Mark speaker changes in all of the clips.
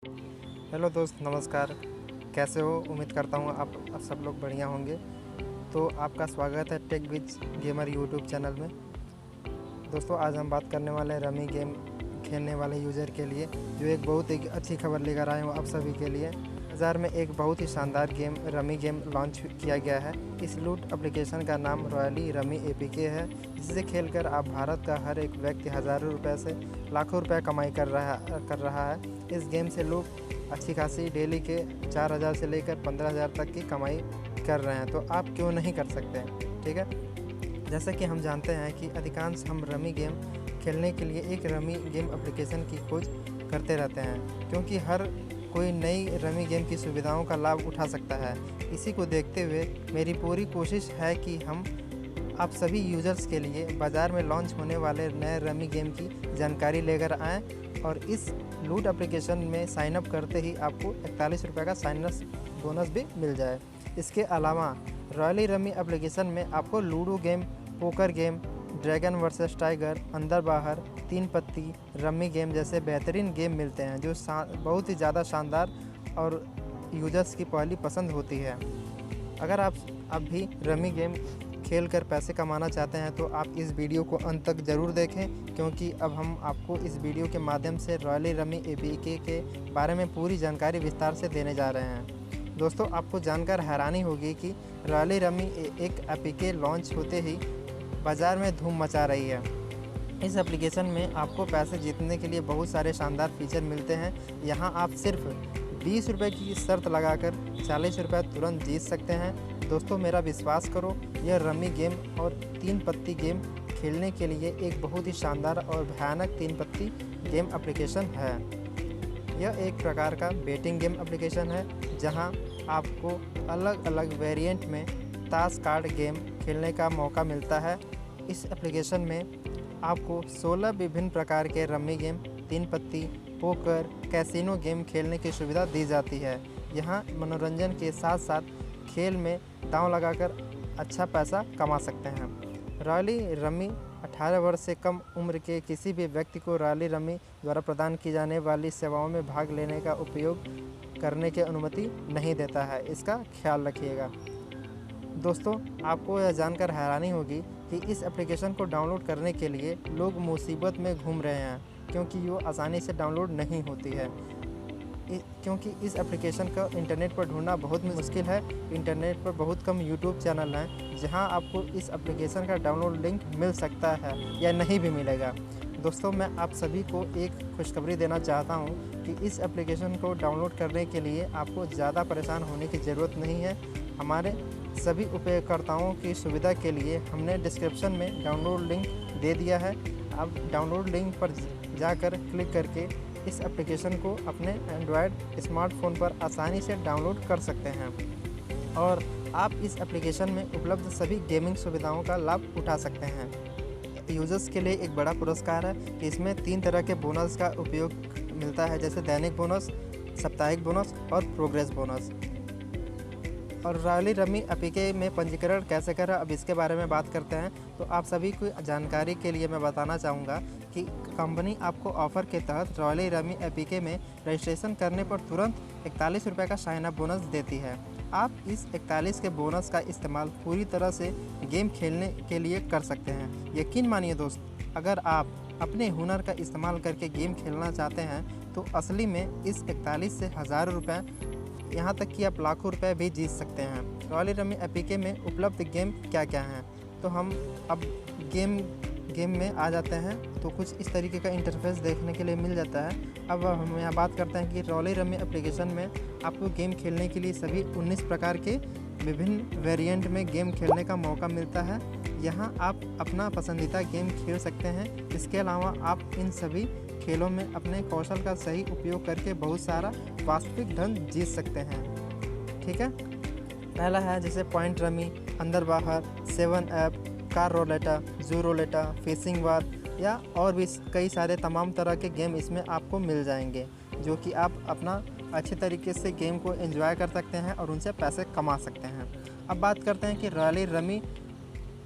Speaker 1: Hello दोस्त, नमस्कार। कैसे हो? उम्मीद करता हूँ आप सब लोग बढ़िया होंगे। तो आपका स्वागत है tech wiz gamer YouTube channel में। दोस्तों, आज हम बात करने वाले हैं रमी गेम खेलने वाले यूज़र के लिए, जो एक बहुत ही अच्छी खबर लेकर आए हूँ आप सभी के लिए। बाज़ार में एक बहुत ही शानदार गेम रमी गेम लॉन्च किया गया है। इस लूट एप्लीकेशन का नाम रॉयली रमी एपीके है, जिसे खेलकर आप भारत का हर एक व्यक्ति हज़ारों रुपए से लाखों रुपए कमाई कर रहा है। इस गेम से लोग अच्छी खासी डेली के 4,000 से लेकर 15,000 तक की कमाई कर रहे हैं। तो आप क्यों नहीं कर सकते हैं? ठीक है। जैसा कि हम जानते हैं कि अधिकांश हम रमी गेम खेलने के लिए एक रमी गेम एप्लीकेशन की खोज करते रहते हैं, क्योंकि हर कोई नई रमी गेम की सुविधाओं का लाभ उठा सकता है। इसी को देखते हुए मेरी पूरी कोशिश है कि हम आप सभी यूज़र्स के लिए बाज़ार में लॉन्च होने वाले नए रमी गेम की जानकारी लेकर आएँ, और इस लूट एप्लीकेशन में साइन अप करते ही आपको 41 रुपये का साइनअप बोनस भी मिल जाए। इसके अलावा रॉयली रमी एप्लीकेशन में आपको ludo game, poker game, dragon versus tiger, अंदर बाहर, 3 पत्ती, रमी गेम जैसे बेहतरीन गेम मिलते हैं, जो बहुत ही ज़्यादा शानदार और यूजर्स की पहली पसंद होती है। अगर आप अब भी रमी गेम खेल कर पैसे कमाना चाहते हैं तो आप इस वीडियो को अंत तक ज़रूर देखें, क्योंकि अब हम आपको इस वीडियो के माध्यम से रॉयली रमी एपीके के बारे में पूरी जानकारी विस्तार से देने जा रहे हैं। दोस्तों, आपको जानकर हैरानी होगी कि रॉयली रमी एक एपीके लॉन्च होते ही बाज़ार में धूम मचा रही है। इस एप्लीकेशन में आपको पैसे जीतने के लिए बहुत सारे शानदार फीचर मिलते हैं। यहाँ आप सिर्फ 20 रुपये की शर्त लगाकर 40 रुपये तुरंत जीत सकते हैं। दोस्तों, मेरा विश्वास करो, यह रमी गेम और 3 पत्ती गेम खेलने के लिए एक बहुत ही शानदार और भयानक 3 पत्ती गेम एप्लीकेशन है। यह एक प्रकार का बेटिंग गेम एप्लीकेशन है, जहां आपको अलग अलग वेरिएंट में ताश कार्ड गेम खेलने का मौका मिलता है। इस एप्लीकेशन में आपको 16 विभिन्न प्रकार के रमी गेम, 3 पत्ती, पोकर, कैसीनो गेम खेलने की सुविधा दी जाती है। यहाँ मनोरंजन के साथ साथ खेल में दांव लगाकर अच्छा पैसा कमा सकते हैं। रॉयली रमी 18 वर्ष से कम उम्र के किसी भी व्यक्ति को रॉयली रमी द्वारा प्रदान की जाने वाली सेवाओं में भाग लेने का उपयोग करने की अनुमति नहीं देता है। इसका ख्याल रखिएगा। दोस्तों, आपको यह जानकर हैरानी होगी कि इस एप्लीकेशन को डाउनलोड करने के लिए लोग मुसीबत में घूम रहे हैं, क्योंकि वो आसानी से डाउनलोड नहीं होती है। क्योंकि इस एप्लीकेशन का इंटरनेट पर ढूंढना बहुत मुश्किल है। इंटरनेट पर बहुत कम यूट्यूब चैनल हैं जहां आपको इस एप्लीकेशन का डाउनलोड लिंक मिल सकता है या नहीं भी मिलेगा। दोस्तों, मैं आप सभी को एक खुशखबरी देना चाहता हूं कि इस एप्लीकेशन को डाउनलोड करने के लिए आपको ज़्यादा परेशान होने की ज़रूरत नहीं है। हमारे सभी उपयोगकर्ताओं की सुविधा के लिए हमने डिस्क्रिप्शन में डाउनलोड लिंक दे दिया है। आप डाउनलोड लिंक पर जाकर क्लिक करके इस एप्लीकेशन को अपने एंड्रॉयड स्मार्टफोन पर आसानी से डाउनलोड कर सकते हैं, और आप इस एप्लीकेशन में उपलब्ध सभी गेमिंग सुविधाओं का लाभ उठा सकते हैं। यूजर्स के लिए एक बड़ा पुरस्कार है कि इसमें 3 तरह के बोनस का उपयोग मिलता है, जैसे दैनिक बोनस, साप्ताहिक बोनस और प्रोग्रेस बोनस। और रॉयली रमी एपीके में पंजीकरण कैसे करें, अब इसके बारे में बात करते हैं। तो आप सभी को जानकारी के लिए मैं बताना चाहूँगा कि कंपनी आपको ऑफ़र के तहत रॉयली रमी एपीके में रजिस्ट्रेशन करने पर तुरंत 41 रुपये का साइन अप बोनस देती है। आप इस 41 के बोनस का इस्तेमाल पूरी तरह से गेम खेलने के लिए कर सकते हैं। यकीन मानिए दोस्त, अगर आप अपने हुनर का इस्तेमाल करके गेम खेलना चाहते हैं तो असली में इस 41 से हज़ारों रुपये, यहाँ तक कि आप लाखों रुपए भी जीत सकते हैं। रॉयली रमी एपीके में उपलब्ध गेम क्या क्या हैं, तो हम अब गेम में आ जाते हैं। तो कुछ इस तरीके का इंटरफेस देखने के लिए मिल जाता है। अब हम यहाँ बात करते हैं कि रॉयली रमी एप्लीकेशन में आपको गेम खेलने के लिए सभी 19 प्रकार के विभिन्न वेरिएंट में गेम खेलने का मौका मिलता है। यहाँ आप अपना पसंदीदा गेम खेल सकते हैं। इसके अलावा आप इन सभी खेलों में अपने कौशल का सही उपयोग करके बहुत सारा वास्तविक धन जीत सकते हैं। ठीक है। पहला है जैसे पॉइंट रमी, अंदर बाहर, 7 ऐप, कार रोलेटा, जू रोलेटा, फिशिंग वार, या और भी कई सारे तमाम तरह के गेम इसमें आपको मिल जाएंगे, जो कि आप अपना अच्छे तरीके से गेम को एंजॉय कर सकते हैं और उनसे पैसे कमा सकते हैं। अब बात करते हैं कि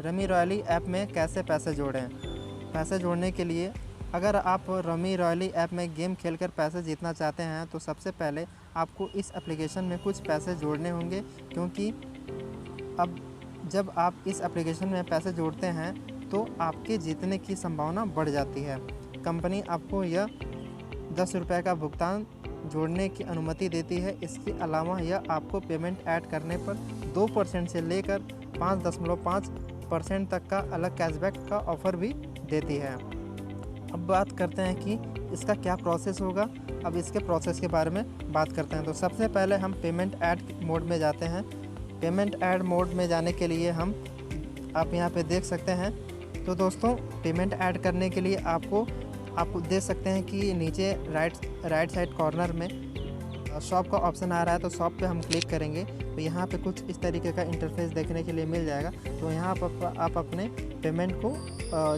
Speaker 1: रॉयली ऐप में कैसे पैसे जोड़ें। पैसे जोड़ने के लिए अगर आप रमी रॉयली ऐप में गेम खेलकर पैसे जीतना चाहते हैं तो सबसे पहले आपको इस एप्लीकेशन में कुछ पैसे जोड़ने होंगे, क्योंकि अब जब आप इस एप्लीकेशन में पैसे जोड़ते हैं तो आपके जीतने की संभावना बढ़ जाती है। कंपनी आपको यह 10 रुपये का भुगतान जोड़ने की अनुमति देती है। इसके अलावा यह आपको पेमेंट ऐड करने पर 2% से लेकर 5.5% तक का अलग कैशबैक का ऑफ़र भी देती है। अब बात करते हैं कि इसका क्या प्रोसेस होगा। अब इसके प्रोसेस के बारे में बात करते हैं। तो सबसे पहले हम पेमेंट ऐड मोड में जाते हैं। पेमेंट ऐड मोड में जाने के लिए आप यहाँ पे देख सकते हैं। तो दोस्तों, पेमेंट ऐड करने के लिए आपको देख सकते हैं कि नीचे राइट साइड कॉर्नर में शॉप का ऑप्शन आ रहा है। तो शॉप पे हम क्लिक करेंगे तो यहाँ पे कुछ इस तरीके का इंटरफेस देखने के लिए मिल जाएगा। तो यहाँ पर आप अपने पेमेंट को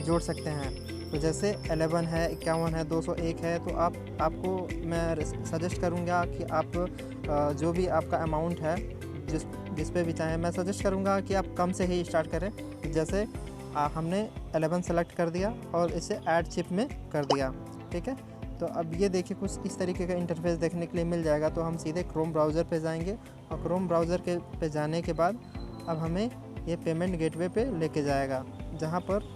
Speaker 1: जोड़ सकते हैं। तो जैसे 11 है, 51 है, 201 है, तो आपको मैं सजेस्ट करूँगा कि आप जो भी आपका अमाउंट है जिस पे भी चाहें, मैं सजेस्ट करूँगा कि आप कम से ही स्टार्ट करें। जैसे हमने 11 सेलेक्ट कर दिया और इसे ऐड चिप में कर दिया, ठीक है। तो अब ये देखिए कुछ इस तरीके का इंटरफेस देखने के लिए मिल जाएगा। तो हम सीधे क्रोम ब्राउज़र पे जाएंगे और क्रोम ब्राउज़र पे जाने के बाद अब हमें ये पेमेंट गेटवे पे लेके जाएगा, जहाँ पर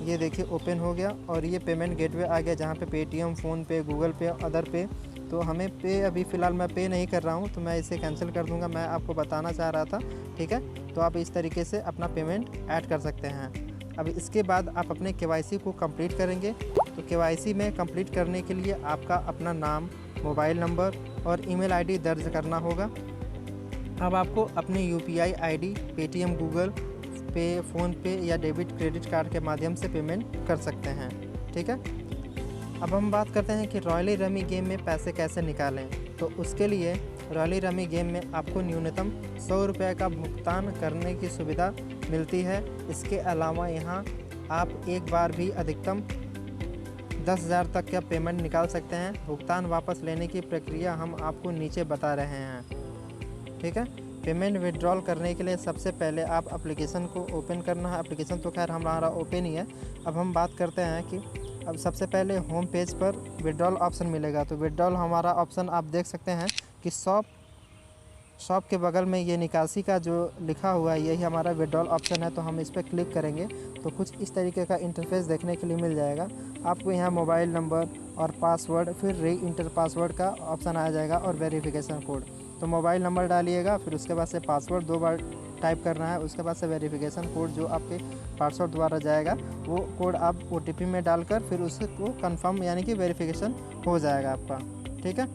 Speaker 1: ये देखिए ओपन हो गया और ये पेमेंट गेटवे आ गया, जहाँ पे पेटीएम, फ़ोनपे, गूगल पे, अदर पे। तो हमें पे अभी फ़िलहाल मैं पे नहीं कर रहा हूँ, तो मैं इसे कैंसिल कर दूँगा। मैं आपको बताना चाह रहा था, ठीक है। तो आप इस तरीके से अपना पेमेंट ऐड कर सकते हैं। अब इसके बाद आप अपने KYC को कंप्लीट करेंगे। तो KYC में कंप्लीट करने के लिए आपका अपना नाम, मोबाइल नंबर और ईमेल ID दर्ज करना होगा। अब आपको अपने UPI ID, पेटीएम, गूगल पे, फ़ोनपे या डेबिट क्रेडिट कार्ड के माध्यम से पेमेंट कर सकते हैं, ठीक है। अब हम बात करते हैं कि रॉयली रमी गेम में पैसे कैसे निकालें। तो उसके लिए रॉयली रमी गेम में आपको न्यूनतम 100 रुपये का भुगतान करने की सुविधा मिलती है। इसके अलावा यहाँ आप एक बार भी अधिकतम 10,000 तक का पेमेंट निकाल सकते हैं। भुगतान वापस लेने की प्रक्रिया हम आपको नीचे बता रहे हैं, ठीक है। पेमेंट विड्रॉल करने के लिए सबसे पहले आप एप्लीकेशन को ओपन करना है। एप्लीकेशन तो खैर हमारा ओपन ही है। अब हम बात करते हैं कि अब सबसे पहले होम पेज पर विड्रॉल ऑप्शन मिलेगा। तो विड्रॉल हमारा ऑप्शन आप देख सकते हैं कि शॉप के बगल में ये निकासी का जो लिखा हुआ है, यही हमारा विड्रॉल ऑप्शन है। तो हम इस पर क्लिक करेंगे तो कुछ इस तरीके का इंटरफेस देखने के लिए मिल जाएगा। आपको यहाँ मोबाइल नंबर और पासवर्ड, फिर री इंटर पासवर्ड का ऑप्शन आ जाएगा और वेरिफिकेशन कोड। तो मोबाइल नंबर डालिएगा, फिर उसके बाद से पासवर्ड 2 बार टाइप करना है। उसके बाद से वेरिफिकेशन कोड जो आपके पासवर्ड द्वारा जाएगा, वो कोड आप OTP में डालकर फिर उसको कंफर्म यानी कि वेरिफिकेशन हो जाएगा आपका, ठीक है।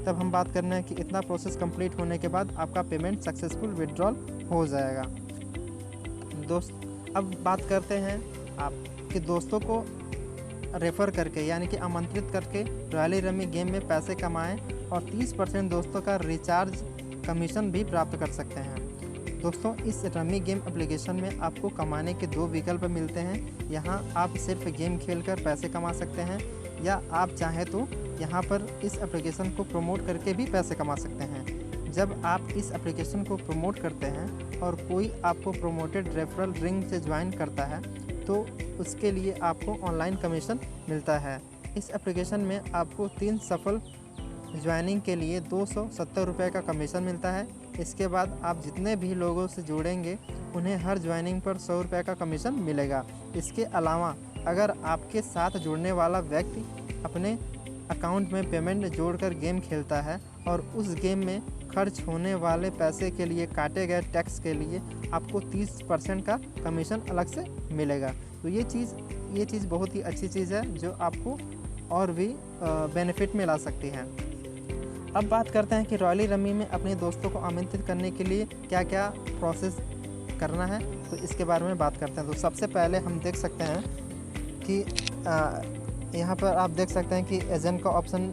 Speaker 1: तब हम बात करना है कि इतना प्रोसेस कंप्लीट होने के बाद आपका पेमेंट सक्सेसफुल विड्रॉल हो जाएगा। अब बात करते हैं आपके दोस्तों को रेफ़र करके यानी कि आमंत्रित करके रॉयली रमी गेम में पैसे कमाएं और 30% दोस्तों का रिचार्ज कमीशन भी प्राप्त कर सकते हैं। दोस्तों, इस रमी गेम एप्लीकेशन में आपको कमाने के 2 विकल्प मिलते हैं। यहाँ आप सिर्फ गेम खेलकर पैसे कमा सकते हैं, या आप चाहें तो यहाँ पर इस एप्लीकेशन को प्रमोट करके भी पैसे कमा सकते हैं। जब आप इस एप्लीकेशन को प्रमोट करते हैं और कोई आपको प्रमोटेड रेफरल रिंग से ज्वाइन करता है तो उसके लिए आपको ऑनलाइन कमीशन मिलता है। इस एप्लीकेशन में आपको 3 सफल ज्वाइनिंग के लिए 270 रुपये का कमीशन मिलता है। इसके बाद आप जितने भी लोगों से जुड़ेंगे उन्हें हर ज्वाइनिंग पर 100 रुपये का कमीशन मिलेगा। इसके अलावा अगर आपके साथ जुड़ने वाला व्यक्ति अपने अकाउंट में पेमेंट जोड़कर गेम खेलता है और उस गेम में खर्च होने वाले पैसे के लिए काटे गए टैक्स के लिए आपको 30% का कमीशन अलग से मिलेगा। तो ये चीज़ बहुत ही अच्छी चीज़ है जो आपको और भी बेनिफिट में ला सकती है। अब बात करते हैं कि रॉयली रमी में अपने दोस्तों को आमंत्रित करने के लिए क्या क्या प्रोसेस करना है, तो इसके बारे में बात करते हैं। तो सबसे पहले हम देख सकते हैं कि यहाँ पर आप देख सकते हैं कि एजेंट का ऑप्शन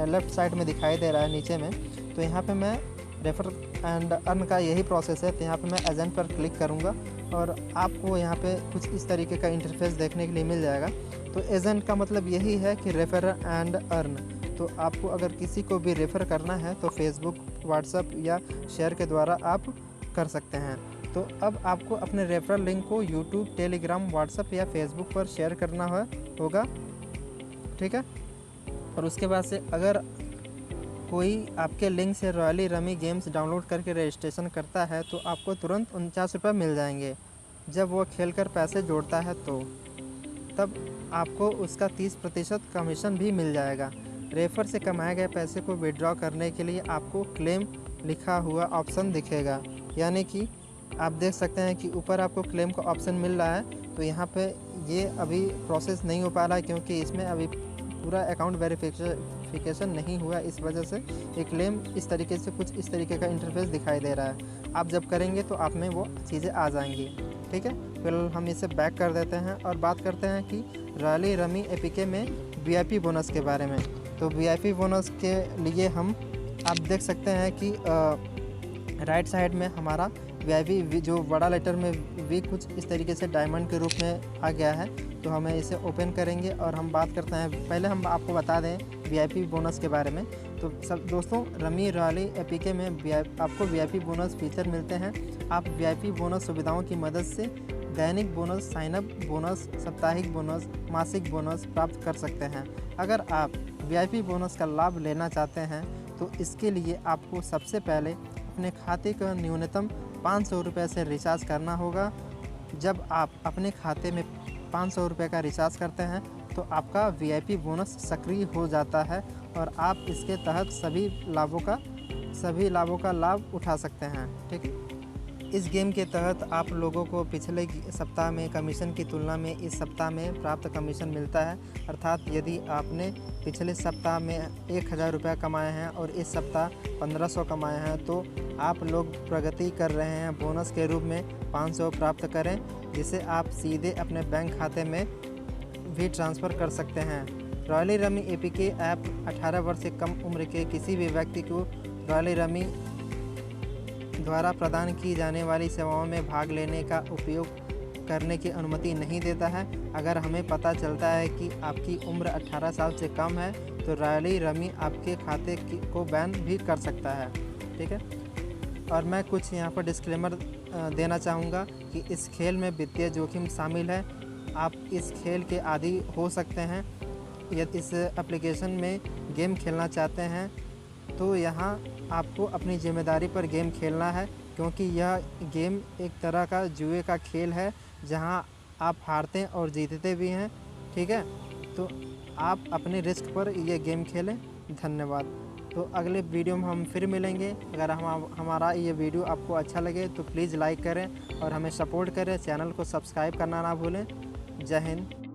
Speaker 1: लेफ़्ट साइड में दिखाई दे रहा है नीचे में। तो यहाँ पे मैं रेफर एंड अर्न का यही प्रोसेस है। तो यहाँ पे मैं एजेंट पर क्लिक करूँगा और आपको यहाँ पे कुछ इस तरीके का इंटरफेस देखने के लिए मिल जाएगा। तो एजेंट का मतलब यही है कि रेफर एंड अर्न। तो आपको अगर किसी को भी रेफ़र करना है तो फेसबुक, व्हाट्सएप या शेयर के द्वारा आप कर सकते हैं। तो अब आपको अपने रेफरल लिंक को यूट्यूब, टेलीग्राम, व्हाट्सएप या फेसबुक पर शेयर करना होगा। ठीक है। और उसके बाद से अगर कोई आपके लिंक से रॉयली रमी गेम्स डाउनलोड करके रजिस्ट्रेशन करता है तो आपको तुरंत 49 रुपये मिल जाएंगे। जब वो खेलकर पैसे जोड़ता है तो तब आपको उसका 30% कमीशन भी मिल जाएगा। रेफर से कमाए गए पैसे को विड्रॉ करने के लिए आपको क्लेम लिखा हुआ ऑप्शन दिखेगा, यानी कि आप देख सकते हैं कि ऊपर आपको क्लेम का ऑप्शन मिल रहा है। तो यहाँ पे ये अभी प्रोसेस नहीं हो पा रहा है क्योंकि इसमें अभी पूरा अकाउंट वेरिफिकेशन नहीं हुआ, इस वजह से ये क्लेम इस तरीके से कुछ इस तरीके का इंटरफेस दिखाई दे रहा है। आप जब करेंगे तो आप में वो चीज़ें आ जाएंगी। ठीक है, फिलहाल हम इसे बैक कर देते हैं और बात करते हैं कि रॉयली रमी एपीके में वीआईपी बोनस के बारे में। तो वीआईपी बोनस के लिए हम आप देख सकते हैं कि राइट साइड में हमारा वीआईपी जो बड़ा लेटर में वी कुछ इस तरीके से डायमंड के रूप में आ गया है। तो हमें इसे ओपन करेंगे और हम बात करते हैं, पहले हम आपको बता दें वीआईपी बोनस के बारे में। तो सब दोस्तों, रमी रॉयली एपीके में आपको वीआईपी बोनस फीचर मिलते हैं। आप वीआईपी बोनस सुविधाओं की मदद से दैनिक बोनस, साइनअप बोनस, साप्ताहिक बोनस, मासिक बोनस प्राप्त कर सकते हैं। अगर आप वीआईपी बोनस का लाभ लेना चाहते हैं तो इसके लिए आपको सबसे पहले अपने खाते का न्यूनतम 500 रुपये से रिचार्ज करना होगा। जब आप अपने खाते में 500 रुपये का रिचार्ज करते हैं तो आपका वीआईपी बोनस सक्रिय हो जाता है और आप इसके तहत सभी लाभों का लाभ उठा सकते हैं। ठीक है, इस गेम के तहत आप लोगों को पिछले सप्ताह में कमीशन की तुलना में इस सप्ताह में प्राप्त कमीशन मिलता है। अर्थात यदि आपने पिछले सप्ताह में 1000 रुपये कमाए हैं और इस सप्ताह 1500 कमाए हैं तो आप लोग प्रगति कर रहे हैं। बोनस के रूप में 500 प्राप्त करें, जिसे आप सीधे अपने बैंक खाते में भी ट्रांसफ़र कर सकते हैं। रॉयली रमी एपीके ऐप 18 वर्ष से कम उम्र के किसी भी व्यक्ति को रॉयली रमी द्वारा प्रदान की जाने वाली सेवाओं में भाग लेने का उपयोग करने की अनुमति नहीं देता है। अगर हमें पता चलता है कि आपकी उम्र 18 साल से कम है तो रॉयली रमी आपके खाते को बैन भी कर सकता है। ठीक है, और मैं कुछ यहाँ पर डिस्क्लेमर देना चाहूँगा कि इस खेल में वित्तीय जोखिम शामिल है। आप इस खेल के आदी हो सकते हैं। यदि इस एप्लीकेशन में गेम खेलना चाहते हैं तो यहाँ आपको अपनी जिम्मेदारी पर गेम खेलना है, क्योंकि यह गेम एक तरह का जुए का खेल है जहाँ आप हारते और जीतते भी हैं। ठीक है, तो आप अपने रिस्क पर यह गेम खेलें। धन्यवाद। तो अगले वीडियो में हम फिर मिलेंगे। अगर हमारा ये वीडियो आपको अच्छा लगे तो प्लीज़ लाइक करें और हमें सपोर्ट करें। चैनल को सब्सक्राइब करना ना भूलें। जय हिंद।